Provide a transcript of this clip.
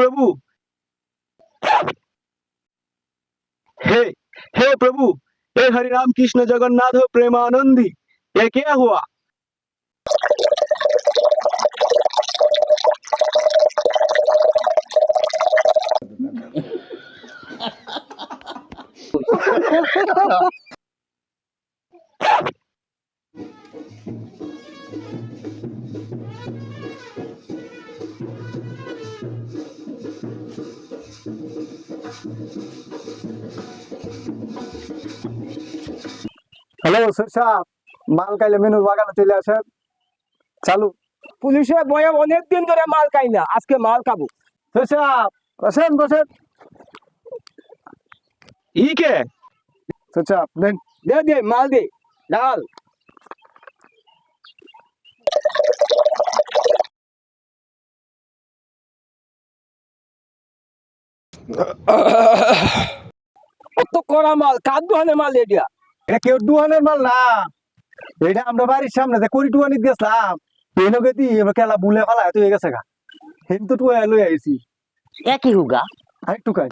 प्रभु, हे हे प्रभु, हे हरि राम कृष्ण जगन्नाथ प्रेमानंदी, ये क्या हुआ? হ্যালো সাহেব, মাল কাইলে মেনুর বাগানে চলে আসেন। চালু। পুলিশের বয়ে অনেকদিন ধরে মাল খাই না, আজকে মাল খাবো। সাহেব বসেন বসেন। ये क्या है? সাহেব দেন। দে দে মাল দে, ডাল। কত করা মাল, কার দোকানে মাল এটা? এটা কেউ দুহানের মাল না, এটা আমরা বাড়ির সামনে যে করি টুয়ানি গেছিলাম, এনকে দি আমরা খেলা বুলে ফেলা এত হয়ে গেছে গা, হিন তো টুয়া লই আইছি একই হুগা আরেকটু খাই।